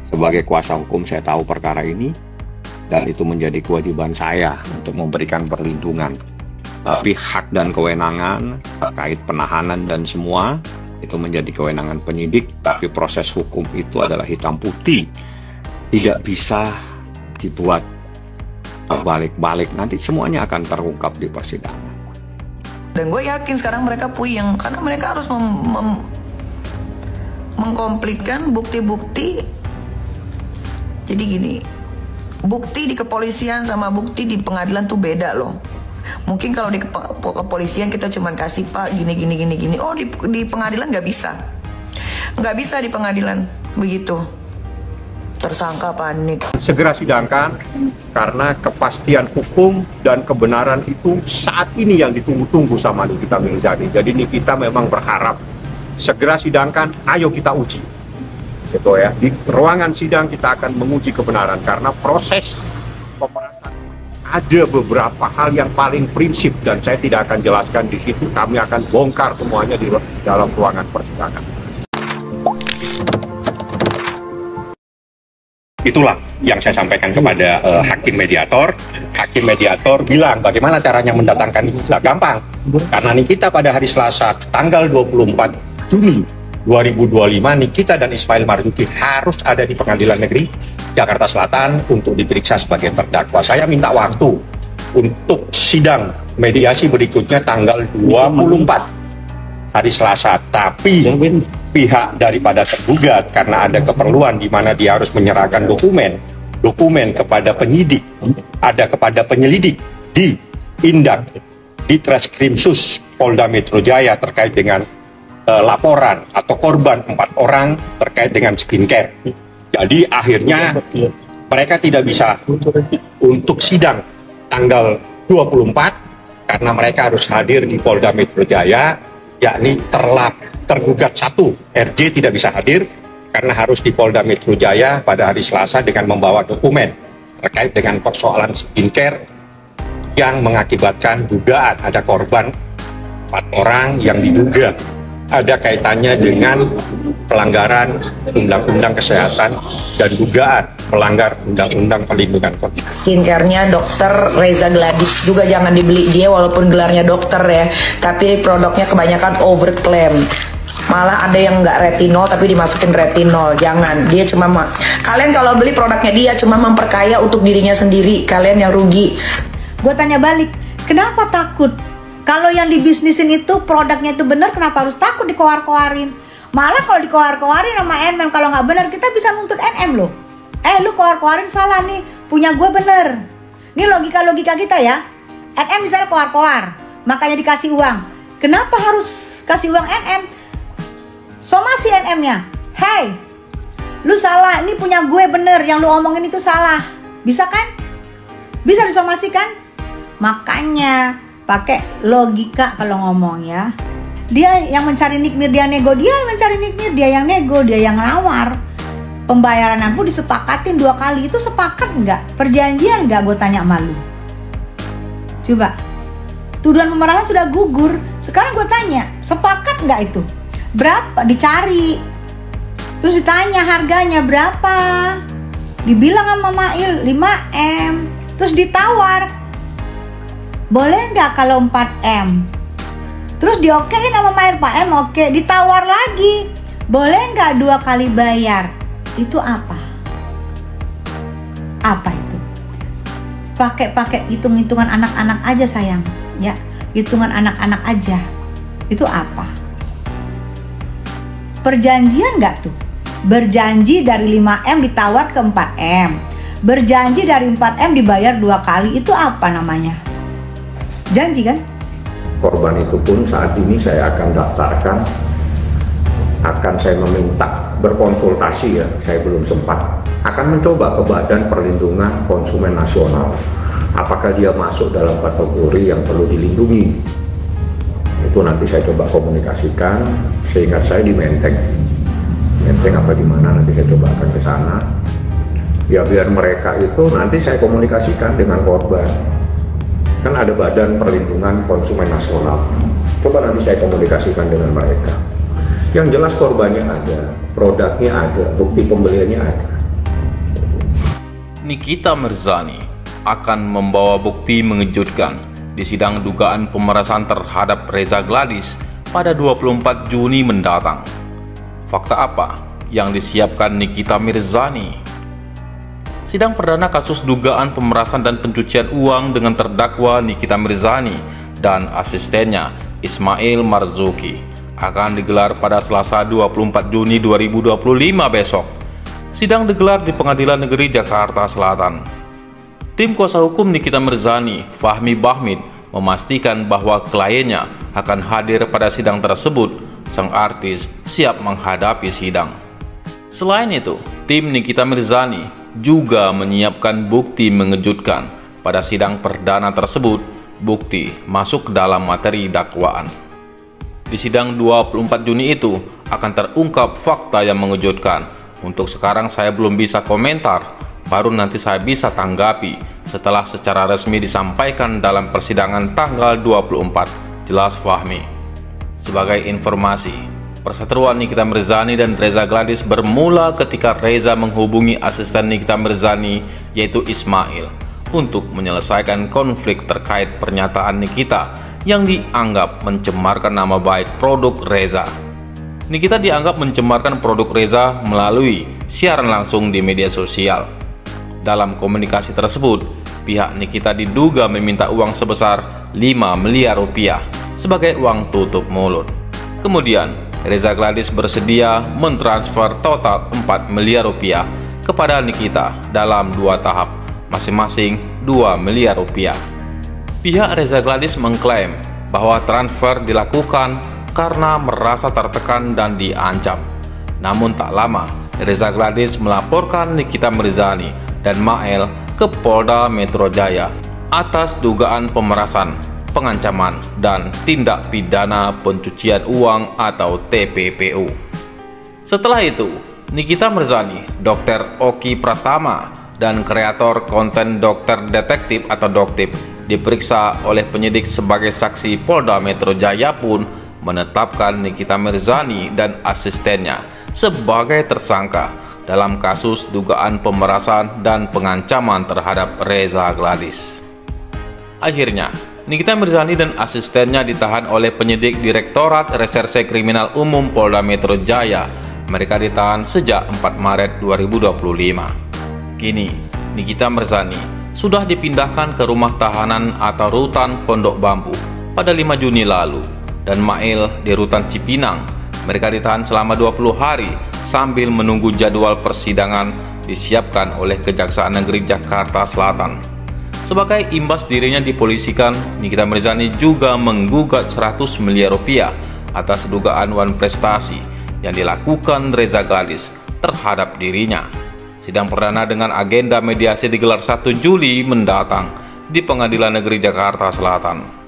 Sebagai kuasa hukum saya tahu perkara ini dan itu menjadi kewajiban saya untuk memberikan perlindungan. Tapi hak dan kewenangan terkait penahanan dan semua itu menjadi kewenangan penyidik, tapi proses hukum itu adalah hitam putih. Tidak bisa dibuat terbalik-balik, nanti semuanya akan terungkap di persidangan. Dan gue yakin sekarang mereka puyeng karena mereka harus mengkomplitkan bukti-bukti. Jadi gini, bukti di kepolisian sama bukti di pengadilan tuh beda loh. Mungkin kalau di kepolisian kita cuma kasih pak gini. Oh di pengadilan nggak bisa di pengadilan begitu. Tersangka panik. Segera sidangkan karena kepastian hukum dan kebenaran itu saat ini yang ditunggu-tunggu sama Nikita Mirzani. Jadi Nikita memang berharap segera sidangkan, ayo kita uji. Gitu ya. Di ruangan sidang kita akan menguji kebenaran karena proses pemerasan ada beberapa hal yang paling prinsip dan saya tidak akan jelaskan di situ. Kami akan bongkar semuanya di dalam ruangan persidangan. Itulah yang saya sampaikan kepada hakim mediator. Hakim mediator bilang bagaimana caranya mendatangkan Nikita. Gampang, karena Nikita pada hari Selasa tanggal 24 Juni 2025 Nikita dan Ismail Marzuki harus ada di Pengadilan Negeri Jakarta Selatan untuk diperiksa sebagai terdakwa. Saya minta waktu untuk sidang mediasi berikutnya tanggal 24 hari Selasa, tapi pihak daripada tergugat karena ada keperluan di mana dia harus menyerahkan dokumen kepada penyidik, ada kepada penyelidik di Indak, di Treskrimsus Polda Metro Jaya terkait dengan laporan atau korban 4 orang terkait dengan skincare. Jadi akhirnya mereka tidak bisa untuk sidang tanggal 24 karena mereka harus hadir di Polda Metro Jaya, yakni tergugat 1 RJ tidak bisa hadir karena harus di Polda Metro Jaya pada hari Selasa dengan membawa dokumen terkait dengan persoalan skincare yang mengakibatkan dugaan ada korban 4 orang yang diduga ada kaitannya dengan pelanggaran Undang-Undang Kesehatan dan dugaan melanggar Undang-Undang Perlindungan Konsumen. Skincare-nya Dokter Reza Gladys juga jangan dibeli dia walaupun gelarnya dokter ya, tapi produknya kebanyakan overclaim. Malah ada yang nggak retinol tapi dimasukin retinol. Jangan, dia cuma kalian kalau beli produknya dia cuma memperkaya untuk dirinya sendiri, kalian yang rugi. Gue tanya balik, kenapa takut? Kalau yang dibisnisin itu produknya itu benar, kenapa harus takut dikoar-koarin? Malah kalau dikoar-koarin sama NM, kalau nggak benar kita bisa nuntut NM loh. Lu koar-koarin salah nih, punya gue bener. Ini logika-logika kita ya. NM misalnya koar-koar, makanya dikasih uang. Kenapa harus kasih uang NM? Somasi NM-nya. Hey, lu salah, ini punya gue bener, yang lu omongin itu salah. Bisa kan? Bisa disomasikan? Makanya pakai logika kalau ngomong ya. Dia yang mencari nikmir, dia nego, dia yang mencari nikmir, dia yang nego, dia yang nawar. Pembayaran pun disepakatin 2 kali, itu sepakat nggak? Perjanjian nggak? Gue tanya malu. Coba, tuduhan pemerasan sudah gugur. Sekarang gue tanya, sepakat nggak itu? Berapa? Dicari. Terus ditanya harganya berapa? Dibilang sama Mail 5M. Terus ditawar, boleh nggak kalau 4M? Terus diokein sama Mail, Pak M oke. Ditawar lagi, boleh nggak 2 kali bayar? Itu apa? Apa itu? Pakai hitung-hitungan anak-anak aja sayang, ya. Hitungan anak-anak aja. Itu apa? Perjanjian nggak tuh? Berjanji dari 5M ditawar ke 4M. Berjanji dari 4M dibayar 2 kali. Itu apa namanya? Janji kan? Korban itu pun saat ini saya akan daftarkan, akan saya meminta berkonsultasi ya, saya belum sempat, akan mencoba ke Badan Perlindungan Konsumen Nasional. Apakah dia masuk dalam kategori yang perlu dilindungi? Itu nanti saya coba komunikasikan, seingat saya di Menteng apa di mana, nanti saya coba akan ke sana. Ya biar mereka itu nanti saya komunikasikan dengan korban. Kan ada Badan Perlindungan Konsumen Nasional. Coba nanti saya komunikasikan dengan mereka. Yang jelas korbannya ada, produknya ada, bukti pembeliannya ada. Nikita Mirzani akan membawa bukti mengejutkan di sidang dugaan pemerasan terhadap Reza Gladys pada 24 Juni mendatang. Fakta apa yang disiapkan Nikita Mirzani? Sidang perdana kasus dugaan pemerasan dan pencucian uang dengan terdakwa Nikita Mirzani dan asistennya Ismail Marzuki akan digelar pada Selasa 24 Juni 2025 besok. Sidang digelar di Pengadilan Negeri Jakarta Selatan. Tim kuasa hukum Nikita Mirzani, Fahmi Bahmid, memastikan bahwa kliennya akan hadir pada sidang tersebut. Sang artis siap menghadapi sidang. Selain itu, tim Nikita Mirzani juga menyiapkan bukti mengejutkan pada sidang perdana tersebut. Bukti masuk dalam materi dakwaan. Di sidang 24 Juni itu akan terungkap fakta yang mengejutkan. Untuk sekarang saya belum bisa komentar, baru nanti saya bisa tanggapi setelah secara resmi disampaikan dalam persidangan tanggal 24, jelas Fahmi. Sebagai informasi, perseteruan Nikita Mirzani dan Reza Gladys bermula ketika Reza menghubungi asisten Nikita Mirzani, yaitu Ismail, untuk menyelesaikan konflik terkait pernyataan Nikita yang dianggap mencemarkan nama baik produk Reza. Nikita dianggap mencemarkan produk Reza melalui siaran langsung di media sosial. Dalam komunikasi tersebut, pihak Nikita diduga meminta uang sebesar 5 miliar rupiah sebagai uang tutup mulut. Kemudian, Reza Gladys bersedia mentransfer total 4 miliar rupiah kepada Nikita dalam 2 tahap, masing-masing 2 miliar rupiah. Pihak Reza Gladys mengklaim bahwa transfer dilakukan karena merasa tertekan dan diancam. Namun tak lama, Reza Gladys melaporkan Nikita Mirzani dan Mael ke Polda Metro Jaya atas dugaan pemerasan, pengancaman, dan tindak pidana pencucian uang atau TPPU. Setelah itu, Nikita Mirzani, Dr. Oki Pratama, dan kreator konten Dokter Detektif atau Doktip diperiksa oleh penyidik sebagai saksi. Polda Metro Jaya pun menetapkan Nikita Mirzani dan asistennya sebagai tersangka dalam kasus dugaan pemerasan dan pengancaman terhadap Reza Gladys. Akhirnya, Nikita Mirzani dan asistennya ditahan oleh penyidik Direktorat Reserse Kriminal Umum Polda Metro Jaya. Mereka ditahan sejak 4 Maret 2025. Kini, Nikita Mirzani sudah dipindahkan ke rumah tahanan atau rutan Pondok Bambu pada 5 Juni lalu, dan Mael di rutan Cipinang. Mereka ditahan selama 20 hari sambil menunggu jadwal persidangan disiapkan oleh Kejaksaan Negeri Jakarta Selatan. Sebagai imbas dirinya dipolisikan, Nikita Mirzani juga menggugat 100 miliar rupiah atas dugaan wan prestasi yang dilakukan Reza Gladys terhadap dirinya. Sidang perdana dengan agenda mediasi digelar 1 Juli mendatang di Pengadilan Negeri Jakarta Selatan.